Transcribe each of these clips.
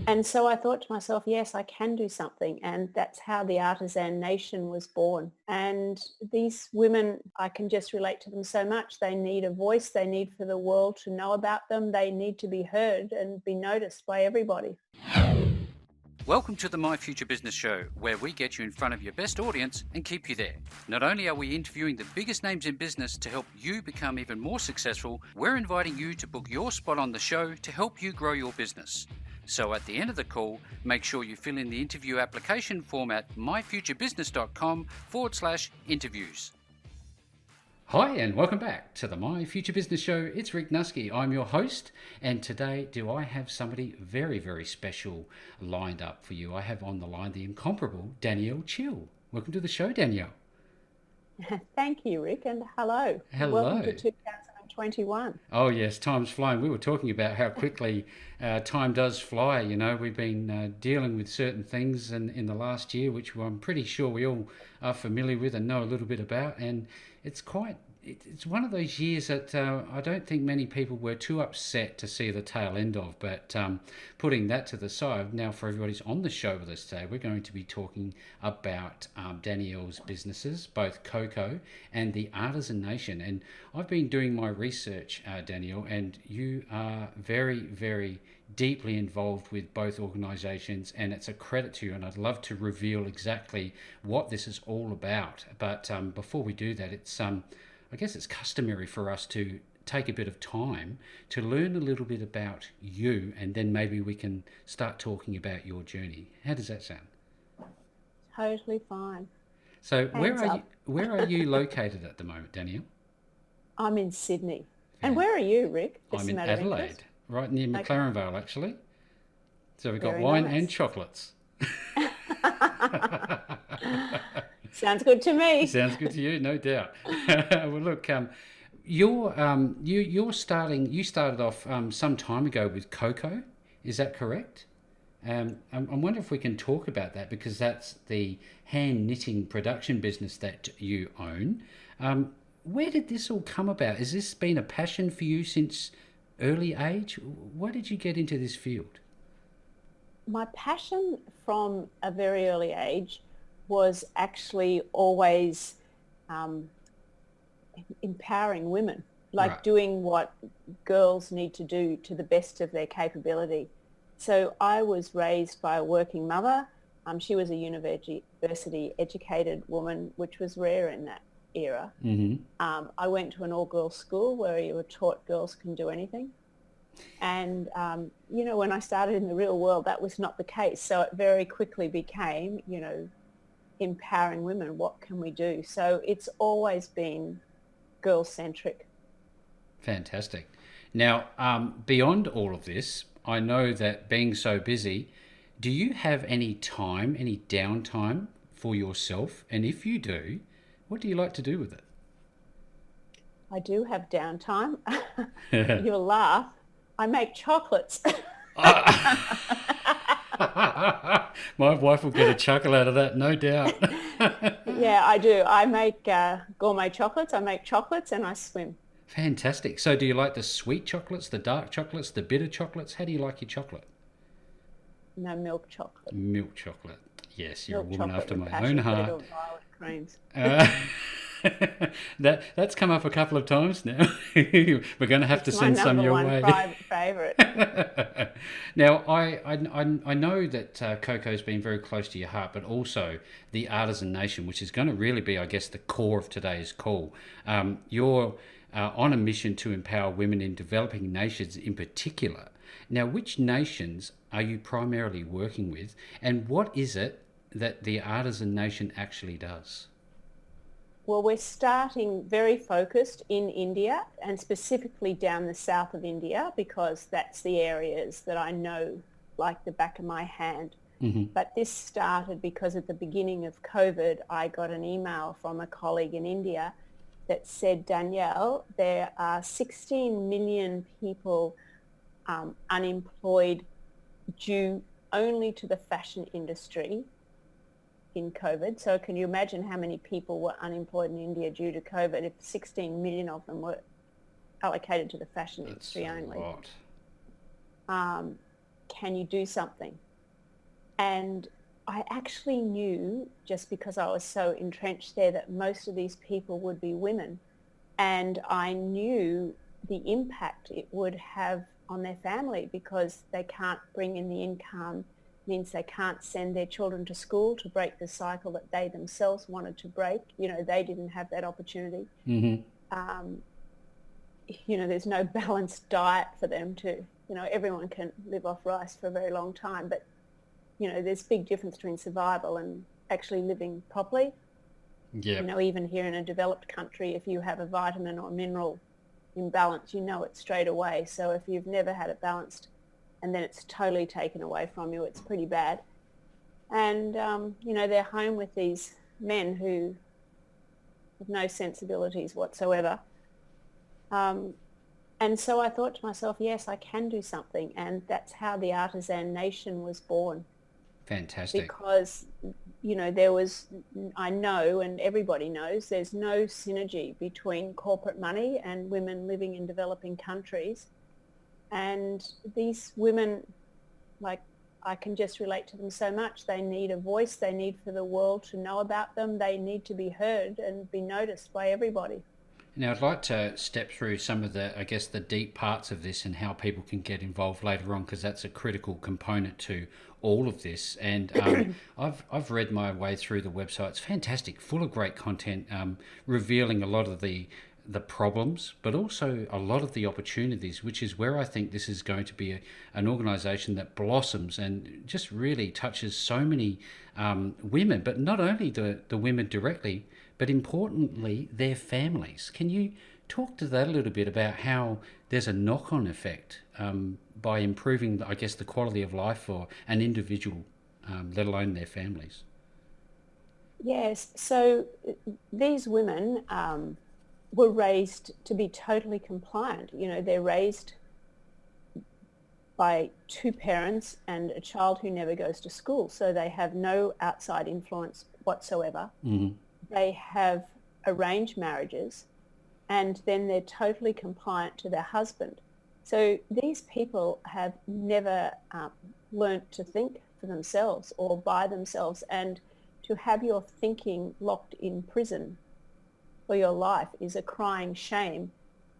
And so I thought to myself, yes, I can do something. And that's how the Artisan Nation was born. And these women, I can just relate to them so much. They need a voice. They need for the world to know about them. They need to be heard and be noticed by everybody. Welcome to the My Future Business Show, where we get you in front of your best audience and keep you there. Not only are we interviewing the biggest names in business to help you become even more successful, we're inviting you to book your spot on the show to help you grow your business. So at the end of the call, make sure you fill in the interview application form at myfuturebusiness.com/interviews. Hi and welcome back to the My Future Business Show. It's Rick Nusky. I'm your host, and today do I have somebody very, very special lined up for you. I have on the line the incomparable Danielle Chiel. Welcome to the show, Danielle. Thank you, Rick, and hello. Hello. Welcome to 2021. Oh yes, time's flying. We were talking about how quickly time does fly. You know, we've been dealing with certain things in the last year, which I'm pretty sure we all are familiar with and know a little bit about, and it's one of those years that I don't think many people were too upset to see the tail end of. But putting that to the side, now for everybody's on the show with us today, we're going to be talking about Danielle's businesses, both KOKO and the Artisan Nation. And I've been doing my research, Danielle, and you are very, very deeply involved with both organisations, and it's a credit to you, and I'd love to reveal exactly what this is all about. But before we do that, I guess it's customary for us to take a bit of time to learn a little bit about you, and then maybe we can start talking about your journey. How does that sound? Totally fine. So where are you located at the moment, Danielle? I'm in Sydney. And where are you, Rick? I'm in Adelaide, right near McLaren Vale, actually. So we've got Very wine nice. and chocolates. Sounds good to me. Sounds good to you, no doubt. Well, look, you started off some time ago with KOKO. Is that correct? I wonder if we can talk about that, because that's the hand knitting production business that you own. Where did this all come about? Has this been a passion for you since early age? Why did you get into this field? My passion from a very early age was actually always empowering women, like Right. doing what girls need to do to the best of their capability. So I was raised by a working mother. She was a university educated woman, which was rare in that era. Mm-hmm. I went to an all-girls school where you were taught girls can do anything. And, when I started in the real world, that was not the case. So it very quickly became, empowering women. What can we do? So it's always been girl-centric. Fantastic. Now, beyond all of this, I know that being so busy, do you have any downtime for yourself? And if you do, what do you like to do with it? I do have downtime. You'll laugh. I make chocolates. My wife will get a chuckle out of that, no doubt. Yeah, I do. I make gourmet chocolates. I make chocolates and I swim. Fantastic. So do you like the sweet chocolates, the dark chocolates, the bitter chocolates? How do you like your chocolate? No, milk chocolate. Milk chocolate. Yes, you're Milk a woman chocolate after with my passion own fruit heart. or violet creams. That's come up a couple of times now. We're going to have to It's my send some number your one way. favorite. Now, I know that KOKO's been very close to your heart, but also the Artisan Nation, which is going to really be, I guess, the core of today's call. You're on a mission to empower women in developing nations in particular. Now, which nations are you primarily working with, and what is it that the Artisan Nation actually does? Well, we're starting very focused in India and specifically down the south of India because that's the areas that I know like the back of my hand. Mm-hmm. But this started because at the beginning of COVID, I got an email from a colleague in India that said, Danielle, there are 16 million people unemployed due only to the fashion industry in COVID. So can you imagine how many people were unemployed in India due to COVID if 16 million of them were allocated to the fashion industry only? Lot. can you do something? And I actually knew, just because I was so entrenched there, that most of these people would be women. And I knew the impact it would have on their family, because they can't bring in the income, means they can't send their children to school to break the cycle that they themselves wanted to break. They didn't have that opportunity. Mm-hmm. Um, there's no balanced diet for them to, everyone can live off rice for a very long time, but, there's a big difference between survival and actually living properly. Yeah. Even here in a developed country, if you have a vitamin or mineral imbalance, it straight away. So if you've never had it balanced and then it's totally taken away from you, it's pretty bad. And, they're home with these men who have no sensibilities whatsoever. And so I thought to myself, yes, I can do something. And that's how the Artisan Nation was born. Fantastic. Because, I know, and everybody knows, there's no synergy between corporate money and women living in developing countries. And these women, I can just relate to them so much. They need a voice. They need for the world to know about them. They need to be heard and be noticed by everybody. Now, I'd like to step through some of the deep parts of this and how people can get involved later on, because that's a critical component to all of this. And I've read my way through the website. It's fantastic, full of great content, revealing a lot of the problems, but also a lot of the opportunities, which is where I think this is going to be an organisation that blossoms and just really touches so many women, but not only the women directly, but importantly, their families. Can you talk to that a little bit about how there's a knock-on effect by improving, the quality of life for an individual, let alone their families? Yes. So these women were raised to be totally compliant. They're raised by two parents and a child who never goes to school. So they have no outside influence whatsoever. Mm-hmm. They have arranged marriages, and then they're totally compliant to their husband. So these people have never learnt to think for themselves or by themselves, and to have your thinking locked in prison for your life is a crying shame.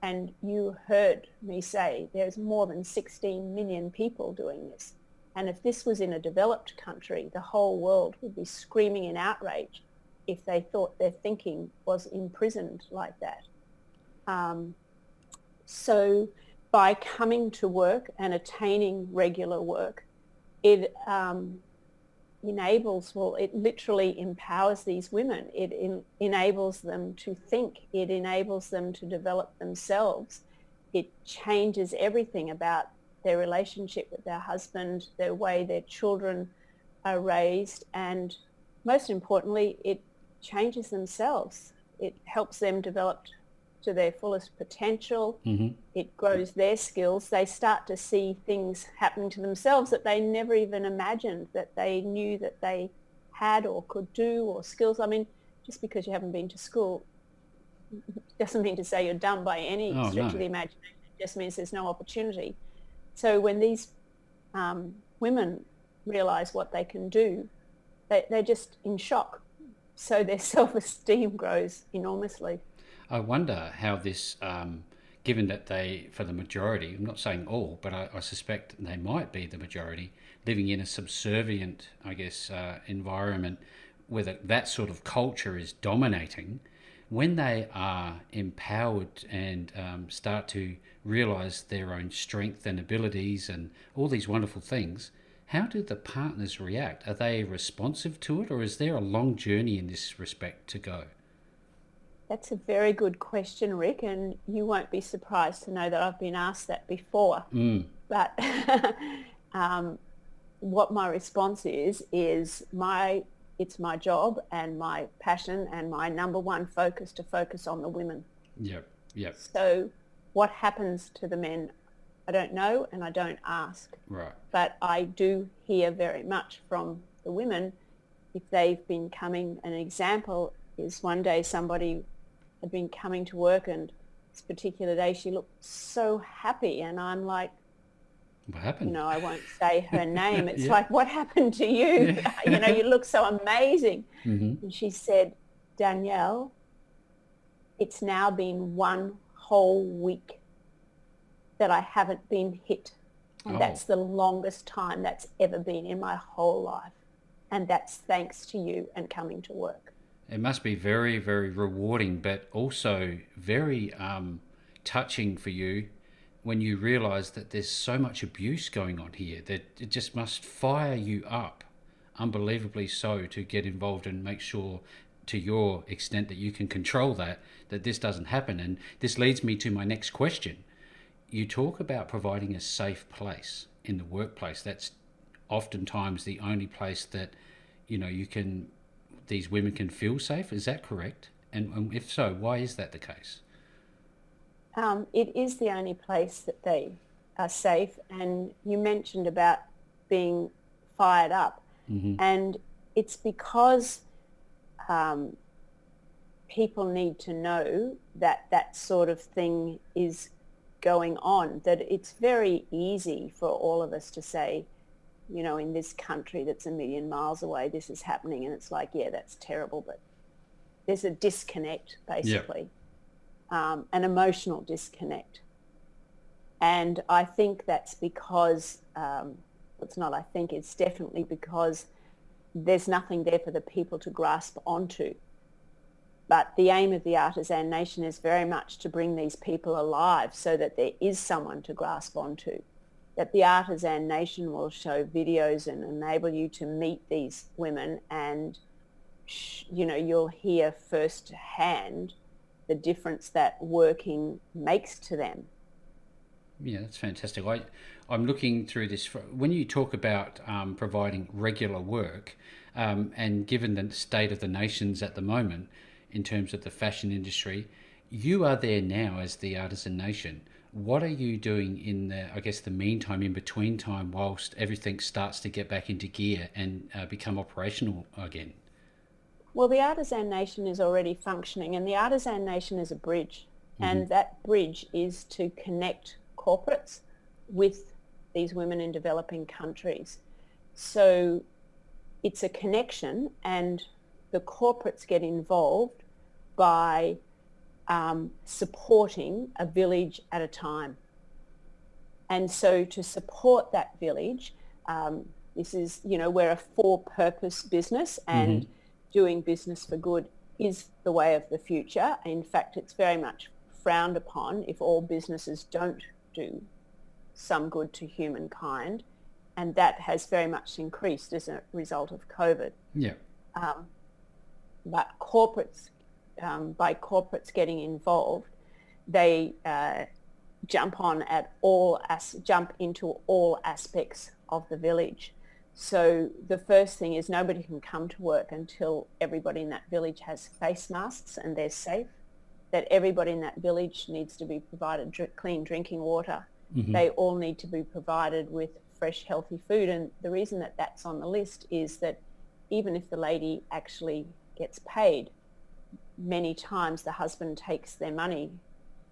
And you heard me say there's more than 16 million people doing this. And if this was in a developed country, the whole world would be screaming in outrage if they thought their thinking was imprisoned like that. So by coming to work and attaining regular work, it it literally empowers these women. It enables them to think. It enables them to develop themselves. It changes everything about their relationship with their husband, the way their children are raised, and most importantly, it changes themselves. It helps them develop to their fullest potential. Mm-hmm. It grows their skills. They start to see things happening to themselves that they never even imagined that they knew that they had or could do, or skills. I mean, just because you haven't been to school doesn't mean to say you're dumb by any stretch of the imagination. It just means there's no opportunity. So when these women realize what they can do, they're just in shock. So their self-esteem grows enormously. I wonder how this, given that they, for the majority, I'm not saying all, but I suspect they might be the majority, living in a subservient, environment where that sort of culture is dominating, when they are empowered and start to realise their own strength and abilities and all these wonderful things, how do the partners react? Are they responsive to it, or is there a long journey in this respect to go? That's a very good question, Rick, and you won't be surprised to know that I've been asked that before. Mm. But what my response is it's my job and my passion and my number one focus to focus on the women. Yep. So what happens to the men, I don't know, and I don't ask. Right. But I do hear very much from the women if they've been coming. An example is one day somebody had been coming to work, and this particular day she looked so happy, and I'm like, What You happened? know, I won't say her name. It's Yeah. like, what happened to you? You know, Yeah. you look so amazing. Hmm. And she said, Danielle, it's now been one whole week that I haven't been hit. And Oh, that's the longest time that's ever been in my whole life. And that's thanks to you and coming to work. it must be very, very rewarding, but also very touching for you when you realise that there's so much abuse going on here that it just must fire you up, unbelievably so, to get involved and make sure, to your extent that you can control that, that this doesn't happen. And this leads me to my next question. You talk about providing a safe place in the workplace. That's oftentimes the only place that you can these women can feel safe. Is that correct? And if so, why is that the case? It is the only place that they are safe. And you mentioned about being fired up. Hmm. And it's because um, people need to know that that sort of thing is going on, that it's very easy for all of us to say, you know, in this country that's a million miles away, this is happening. And it's like, yeah, that's terrible. But there's a disconnect, Yeah. basically, an emotional disconnect. And I think that's because, it's not, I think it's definitely because there's nothing there for the people to grasp onto. But the aim of the Artisan Nation is very much to bring these people alive so that there is someone to grasp onto. That the Artisan Nation will show videos and enable you to meet these women, and you know, you'll hear firsthand the difference that working makes to them. Yeah, that's fantastic. I'm looking through this. When you talk about providing regular work, and given the state of the nations at the moment in terms of the fashion industry, you are there now as the Artisan Nation. What are you doing in the, I guess, the meantime, in between time, whilst everything starts to get back into gear and become operational again? Well, the Artisan Nation is already functioning, and the Artisan Nation is a bridge. Hmm. And that bridge is to connect corporates with these women in developing countries. So it's a connection, and the corporates get involved by supporting a village at a time. And so to support that village, this is, you know, we're a for-purpose business, Hmm. and doing business for good is the way of the future. In fact, it's very much frowned upon if all businesses don't do some good to humankind. And that has very much increased as a result of COVID. Yeah. Um, but corporates, by corporates getting involved, they jump into all aspects of the village. So the first thing is nobody can come to work until everybody in that village has face masks and they're safe. That everybody in that village needs to be provided clean drinking water. Hmm. They all need to be provided with fresh, healthy food. And the reason that that's on the list is that even if the lady actually gets paid, many times the husband takes their money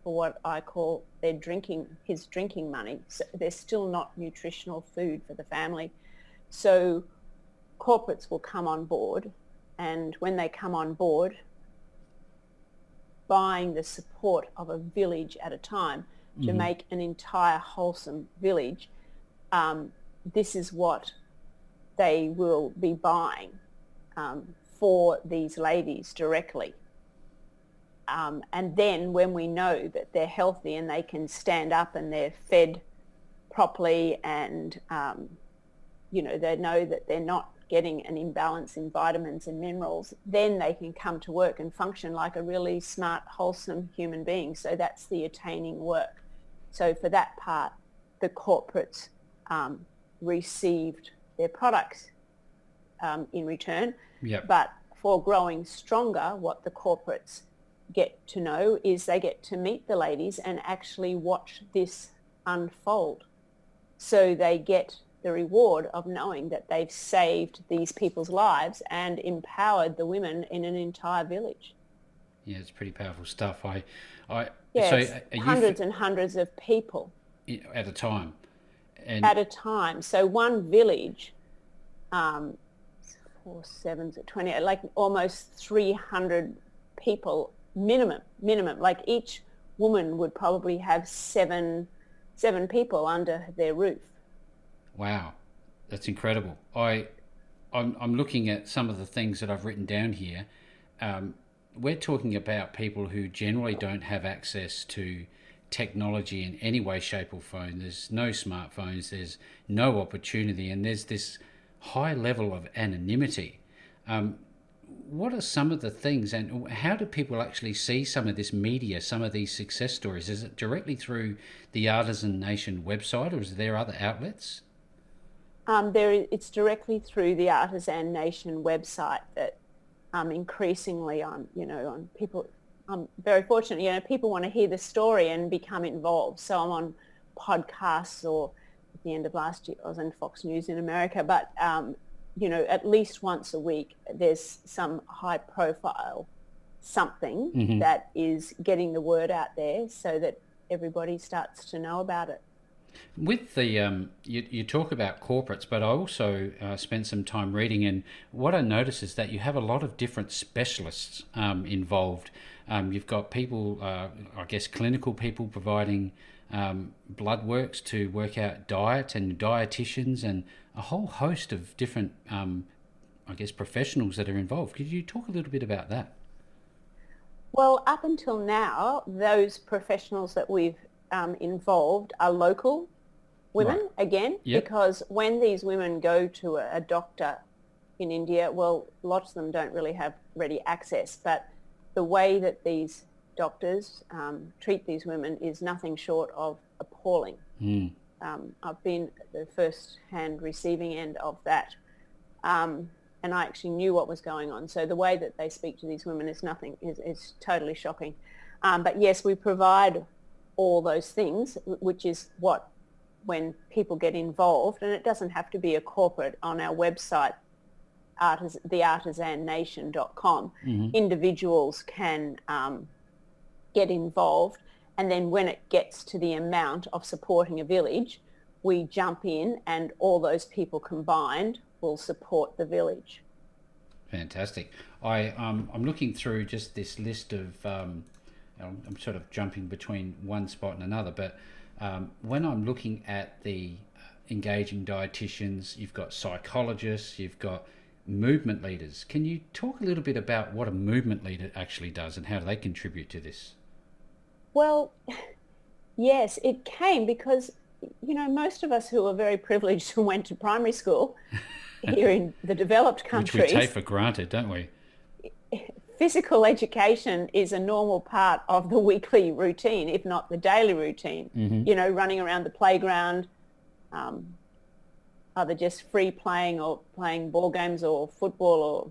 for what I call his drinking money. So they're still not nutritional food for the family. So corporates will come on board, and when they come on board, buying the support of a village at a time to Hmm. make an entire wholesome village, this is what they will be buying for these ladies directly. And then when we know that they're healthy and they can stand up and they're fed properly, and you know, they know that they're not getting an imbalance in vitamins and minerals, then they can come to work and function like a really smart, wholesome human being. So that's the attaining work. So for that part, the corporates received their products in return. Yep. But for growing stronger, what the corporates get to know is they get to meet the ladies and actually watch this unfold. So they get the reward of knowing that they've saved these people's lives and empowered the women in an entire village. Yeah, it's pretty powerful stuff. I. Yeah, So it's are you hundreds and hundreds of people. at a time? And at a time. So one village, 4 sevens at 20, like almost 300 people minimum. Like each woman would probably have seven people under their roof. wow, that's incredible. I'm looking at some of the things that I've written down here. We're talking about people who generally don't have access to technology in any way, shape, or form. There's no smartphones, there's no opportunity, and there's this high level of anonymity. What are some of the things, and how do people actually see some of this media, some of these success stories? Is it directly through the Artisan Nation website, or is there other outlets? It's directly through the Artisan Nation website that increasingly on people. I'm very fortunate, people want to hear the story and become involved. So I'm on podcasts, or at the end of last year I was on Fox News in America, but at least once a week there's some high profile something that is getting the word out there so that everybody starts to know about it. With the you talk about corporates, but I also spent some time reading, and what I notice is that you have a lot of different specialists involved. You've got people, I guess, clinical people providing blood works to work out diet, and dietitians, and a whole host of different, I guess, professionals that are involved. Could you talk a little bit about that? Well, up until now, those professionals that we've involved are local women, right, again, yep, because when these women go to a doctor in India, well, lots of them don't really have ready access, but the way that these doctors treat these women is nothing short of appalling. I've been at the first-hand receiving end of that, and I actually knew what was going on. So the way that they speak to these women is totally shocking. But yes, we provide all those things, which is what, when people get involved, and it doesn't have to be a corporate, on our website, theartisannation.com, individuals can get involved, and then when it gets to the amount of supporting a village, we jump in and all those people combined will support the village. Fantastic. I'm looking through just this list of I'm sort of jumping between one spot and another, but when I'm looking at the engaging dietitians, you've got psychologists, you've got movement leaders. Can you talk a little bit about what a movement leader actually does and how do they contribute to this? Well, yes, it came because, most of us who are very privileged who went to primary school here in the developed countries, which we take for granted, don't we? Physical education is a normal part of the weekly routine, if not the daily routine. Running around the playground, either just free playing or playing ball games or football or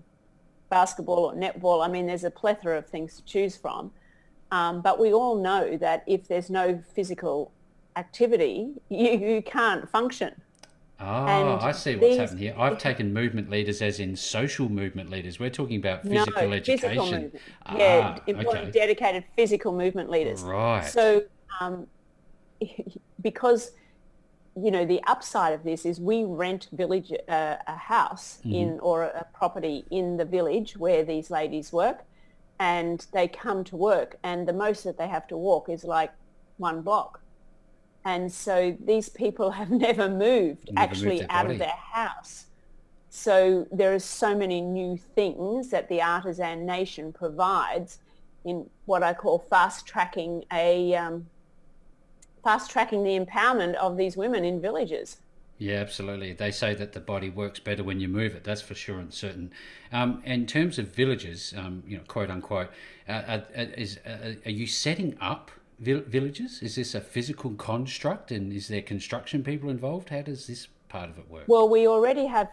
basketball or netball. I mean, there's a plethora of things to choose from. But we all know that if there's no physical activity, you can't function. I see what's happened here. I've taken movement leaders as in social movement leaders. We're talking about physical education. Physical movement. Yeah, okay. Dedicated physical movement leaders. Right. So because, the upside of this is we rent a house or a property in the village where these ladies work, and they come to work, and the most that they have to walk is like 1 block. And so these people have never moved out of their house. So there are so many new things that the Artisan Nation provides in what I call fast-tracking the empowerment of these women in villages. Yeah, absolutely. They say that the body works better when you move it. That's for sure and certain. In terms of villages, quote unquote, are you setting up villages? Is this a physical construct, and is there construction people involved? How does this part of it work? Well, we already have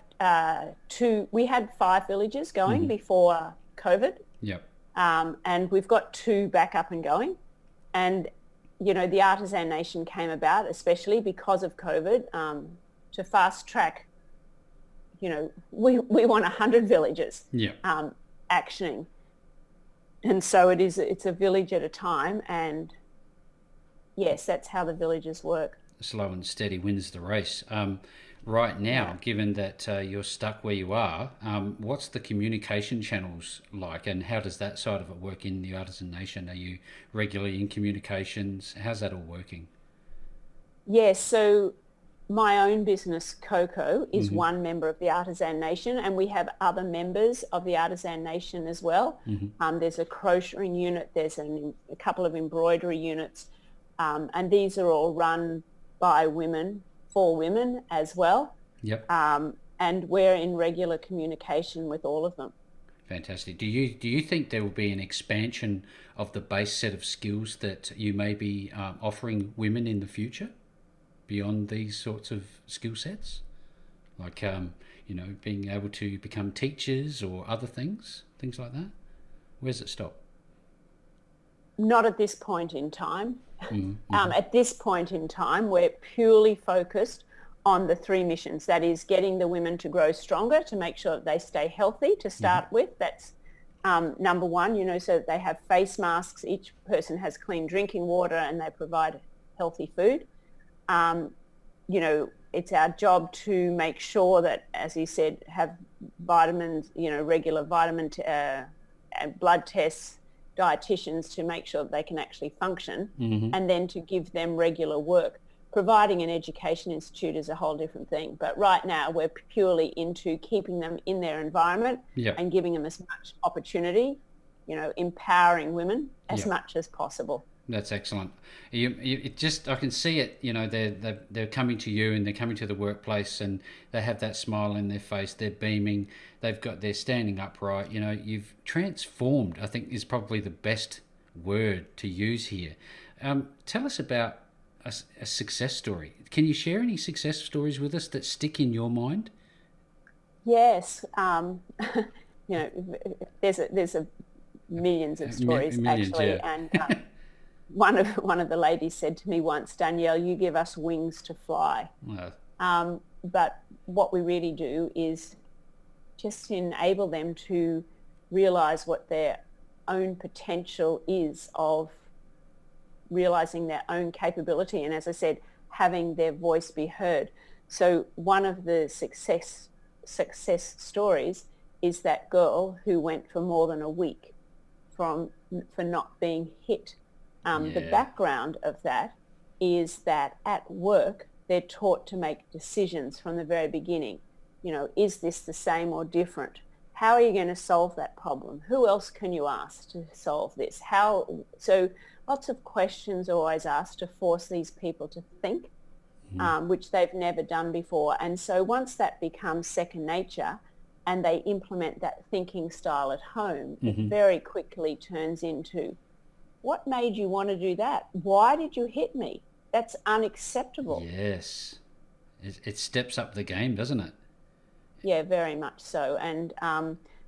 we had 5 villages going before COVID. Yep. And we've got 2 back up and going. And, the Artisan Nation came about especially because of COVID to fast track. We want 100 villages actioning. And so it's a village at a time, and yes, that's how the villages work. slow and steady wins the race. Right now, given that you're stuck where you are, what's the communication channels like, and how does that side of it work in the Artisan Nation? Are you regularly in communications? How's that all working? Yes, so my own business, KOKO, is Mm-hmm. one member of the Artisan Nation, and we have other members of the Artisan Nation as well. Mm-hmm. There's a crocheting unit, there's a couple of embroidery units, and these are all run by women, for women as well. Yep. And we're in regular communication with all of them. Fantastic. Do you think there will be an expansion of the base set of skills that you may be offering women in the future beyond these sorts of skill sets, like being able to become teachers or other things like that? Where's it stop? Not at this point in time. Mm-hmm. At this point in time, we're purely focused on the three missions. That is getting the women to grow stronger, to make sure that they stay healthy to start with. That's number one, so that they have face masks. Each person has clean drinking water and they provide healthy food. It's our job to make sure that, as you said, have vitamins, regular vitamin and blood tests, dietitians to make sure that they can actually function, and then to give them regular work. Providing an education institute is a whole different thing. But right now we're purely into keeping them in their environment and giving them as much opportunity, empowering women as much as possible. That's excellent. I can see it. They're coming to you and they're coming to the workplace and they have that smile in their face. They're beaming. They're standing upright. You've transformed, I think, is probably the best word to use here. Tell us about a success story. Can you share any success stories with us that stick in your mind? Yes. There's millions of stories Millions, actually, yeah. and one of the ladies said to me once, "Danielle, you give us wings to fly." But what we really do is just enable them to realize what their own potential is, of realizing their own capability, and, as I said, having their voice be heard. So one of the success stories is that girl who went for more than a week for not being hit. The background of that is that at work they're taught to make decisions from the very beginning. Is this the same or different? How are you going to solve that problem? Who else can you ask to solve this? So lots of questions are always asked to force these people to think, which they've never done before. And so once that becomes second nature and they implement that thinking style at home, it very quickly turns into, what made you want to do that? Why did you hit me? That's unacceptable. Yes. It steps up the game, doesn't it? Yeah, very much so. And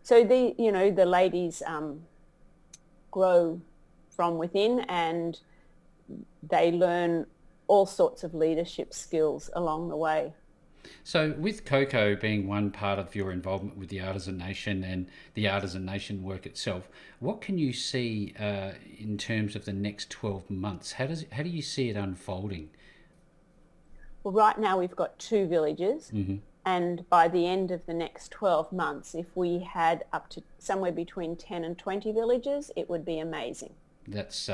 so the ladies grow from within, and they learn all sorts of leadership skills along the way. So with KOKO being one part of your involvement with the Artisan Nation and the Artisan Nation work itself, what can you see in terms of the next 12 months? How do you see it unfolding? Well, right now we've got 2 villages, and by the end of the next 12 months, if we had up to somewhere between 10 and 20 villages, it would be amazing. That's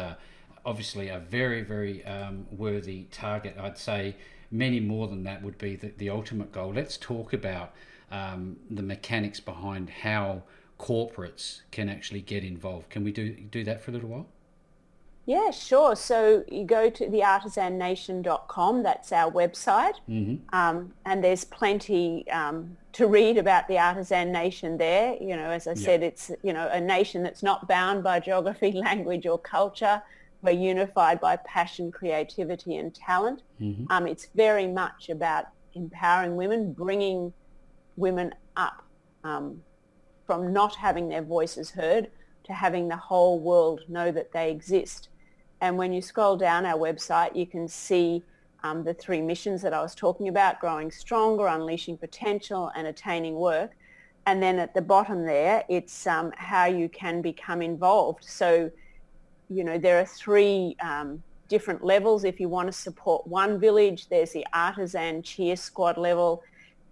obviously a very, very worthy target. I'd say many more than that would be the ultimate goal. Let's talk about the mechanics behind how corporates can actually get involved. Can we do that for a little while? Yeah, sure. So you go to theartisannation.com, that's our website, and there's plenty to read about the Artisan Nation there. As I said, it's, a nation that's not bound by geography, language or culture. We're unified by passion, creativity and talent. It's very much about empowering women, bringing women up from not having their voices heard to having the whole world know that they exist. And when you scroll down our website, you can see the 3 missions that I was talking about: growing stronger, unleashing potential and attaining work. And then at the bottom there, it's how you can become involved. So, there are 3 different levels. If you want to support one village, there's the Artisan Cheer Squad level,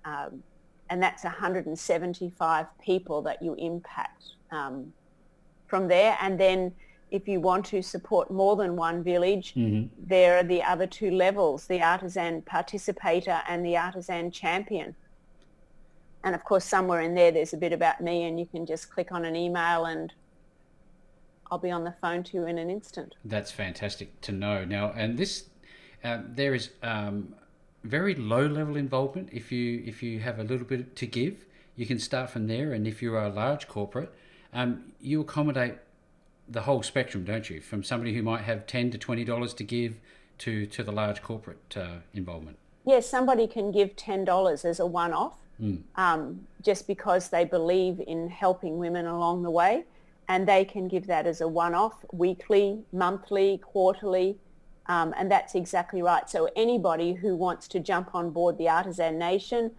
and that's 175 people that you impact from there. And then if you want to support more than one village, there are the other two levels, the Artisan Participator and the Artisan Champion. And of course, somewhere in there, there's a bit about me, and you can just click on an email and I'll be on the phone to you in an instant. That's fantastic to know. Now, and this, there is very low level involvement. If you have a little bit to give, you can start from there. And if you are a large corporate, you accommodate the whole spectrum, don't you? From somebody who might have $10 to $20 to give to the large corporate involvement. Yes, somebody can give $10 as a one-off, just because they believe in helping women along the way, and they can give that as a one-off, weekly, monthly, quarterly, and that's exactly right. So anybody who wants to jump on board the Artisan Nation,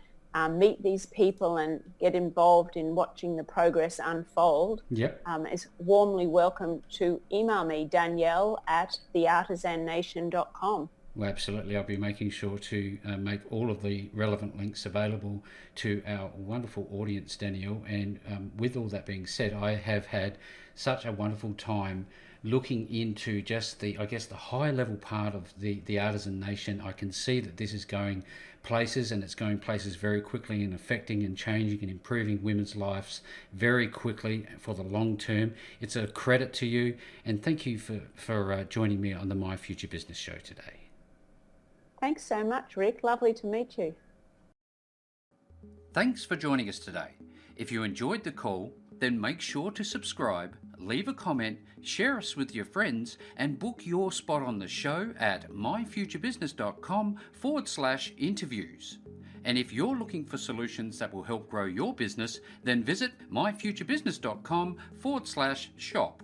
meet these people and get involved in watching the progress unfold, is warmly welcome to email me, Danielle at theartisannation.com. Well, absolutely. I'll be making sure to make all of the relevant links available to our wonderful audience, Danielle. And with all that being said, I have had such a wonderful time looking into just the high level part of the Artisan Nation. I can see that this is going places, and it's going places very quickly, and affecting and changing and improving women's lives very quickly for the long term. It's a credit to you, and thank you for joining me on the My Future Business show today. Thanks so much, Rick. Lovely to meet you. Thanks for joining us today. If you enjoyed the call, then make sure to subscribe, leave a comment, share us with your friends, and book your spot on the show at myfuturebusiness.com/interviews. And if you're looking for solutions that will help grow your business, then visit myfuturebusiness.com/shop.